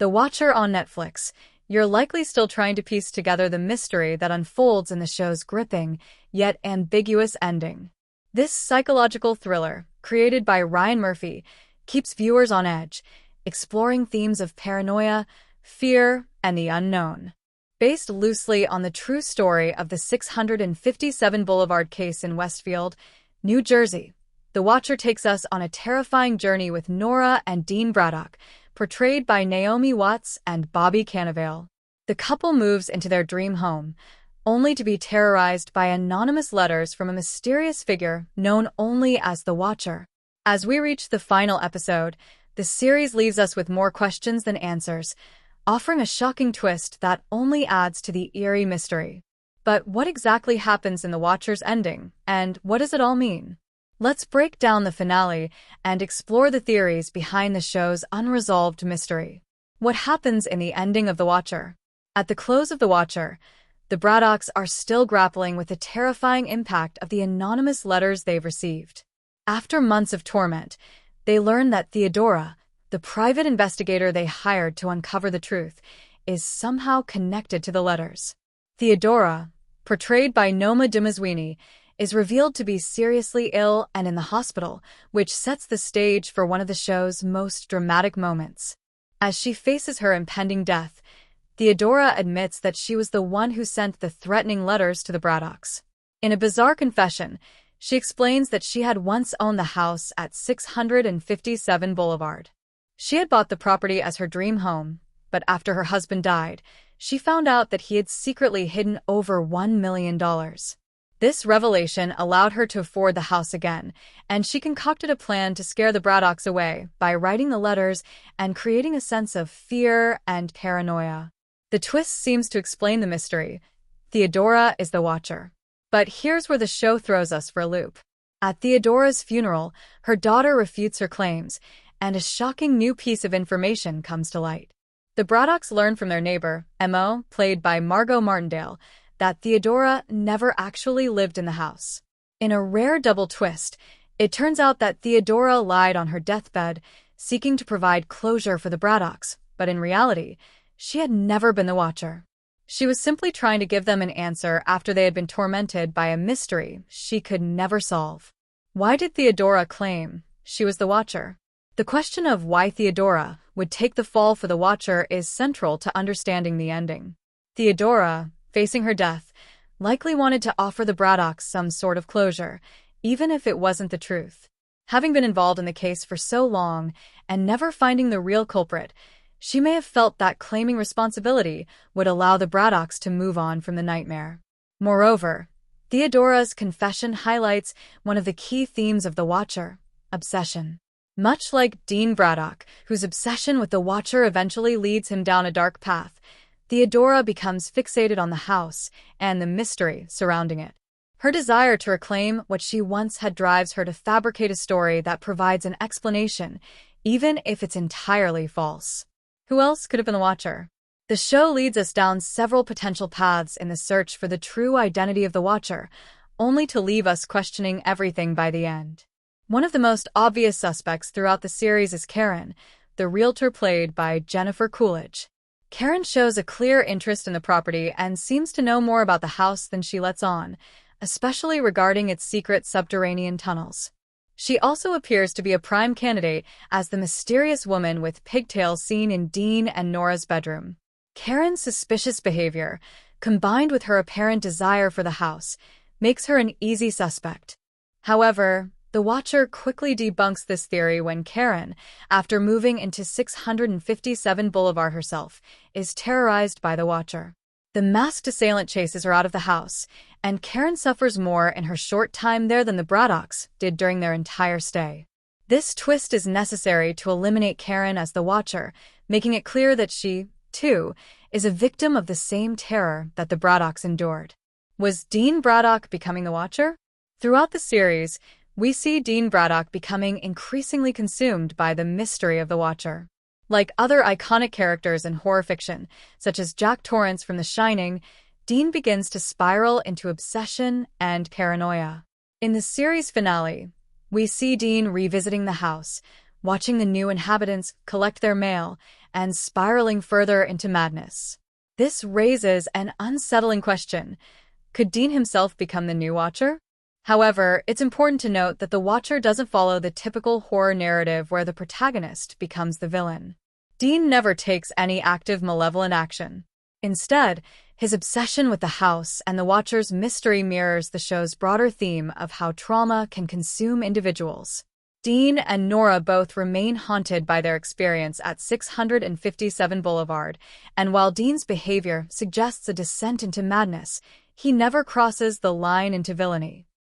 The Watcher on Netflix. You're likely still trying to piece together the mystery that unfolds in the show's gripping, yet ambiguous ending. This psychological thriller, created by Ryan Murphy, keeps viewers on edge, exploring themes of paranoia, fear, and the unknown. Based loosely on the true story of the 657 Boulevard case in Westfield, New Jersey, The Watcher takes us on a terrifying journey with Nora and Dean Braddock, portrayed by Naomi Watts and Bobby Cannavale. The couple moves into their dream home, only to be terrorized by anonymous letters from a mysterious figure known only as the Watcher. As we reach the final episode, the series leaves us with more questions than answers, offering a shocking twist that only adds to the eerie mystery. But what exactly happens in The Watcher's ending, and what does it all mean? Let's break down the finale and explore the theories behind the show's unresolved mystery. What happens in the ending of The Watcher? At the close of The Watcher, the Braddocks are still grappling with the terrifying impact of the anonymous letters they've received. After months of torment, they learn that Theodora, the private investigator they hired to uncover the truth, is somehow connected to the letters. Theodora, portrayed by Noma Dumezwini, is revealed to be seriously ill and in the hospital, which sets the stage for one of the show's most dramatic moments. As she faces her impending death, Theodora admits that she was the one who sent the threatening letters to the Braddocks. In a bizarre confession, she explains that she had once owned the house at 657 Boulevard. She had bought the property as her dream home, but after her husband died, she found out that he had secretly hidden over $1 million. This revelation allowed her to afford the house again, and she concocted a plan to scare the Braddocks away by writing the letters and creating a sense of fear and paranoia. The twist seems to explain the mystery. Theodora is the Watcher. But here's where the show throws us for a loop. At Theodora's funeral, her daughter refutes her claims, and a shocking new piece of information comes to light. The Braddocks learn from their neighbor, Mo, played by Margot Martindale, that Theodora never actually lived in the house. In a rare double twist, it turns out that Theodora lied on her deathbed, seeking to provide closure for the Braddocks, but in reality, she had never been the Watcher. She was simply trying to give them an answer after they had been tormented by a mystery she could never solve. Why did Theodora claim she was the Watcher? The question of why Theodora would take the fall for the Watcher is central to understanding the ending. Theodora, facing her death, likely wanted to offer the Braddocks some sort of closure, even if it wasn't the truth. Having been involved in the case for so long and never finding the real culprit, she may have felt that claiming responsibility would allow the Braddocks to move on from the nightmare. Moreover, Theodora's confession highlights one of the key themes of The Watcher: obsession. Much like Dean Braddock, whose obsession with the Watcher eventually leads him down a dark path, Theodora becomes fixated on the house and the mystery surrounding it. Her desire to reclaim what she once had drives her to fabricate a story that provides an explanation, even if it's entirely false. Who else could have been the Watcher? The show leads us down several potential paths in the search for the true identity of the Watcher, only to leave us questioning everything by the end. One of the most obvious suspects throughout the series is Karen, the realtor played by Jennifer Coolidge. Karen shows a clear interest in the property and seems to know more about the house than she lets on, especially regarding its secret subterranean tunnels. She also appears to be a prime candidate as the mysterious woman with pigtails seen in Dean and Nora's bedroom. Karen's suspicious behavior, combined with her apparent desire for the house, makes her an easy suspect. However, the Watcher quickly debunks this theory when Karen, after moving into 657 Boulevard herself, is terrorized by the Watcher. The masked assailant chases her out of the house, and Karen suffers more in her short time there than the Braddocks did during their entire stay. This twist is necessary to eliminate Karen as the Watcher, making it clear that she, too, is a victim of the same terror that the Braddocks endured. Was Dean Braddock becoming the Watcher? Throughout the series, we see Dean Braddock becoming increasingly consumed by the mystery of the Watcher. Like other iconic characters in horror fiction, such as Jack Torrance from The Shining, Dean begins to spiral into obsession and paranoia. In the series finale, we see Dean revisiting the house, watching the new inhabitants collect their mail and spiraling further into madness. This raises an unsettling question. Could Dean himself become the new Watcher? However, it's important to note that the Watcher doesn't follow the typical horror narrative where the protagonist becomes the villain. Dean never takes any active malevolent action. Instead, his obsession with the house and the Watcher's mystery mirrors the show's broader theme of how trauma can consume individuals. Dean and Nora both remain haunted by their experience at 657 Boulevard, and while Dean's behavior suggests a descent into madness, he never crosses the line into villainy.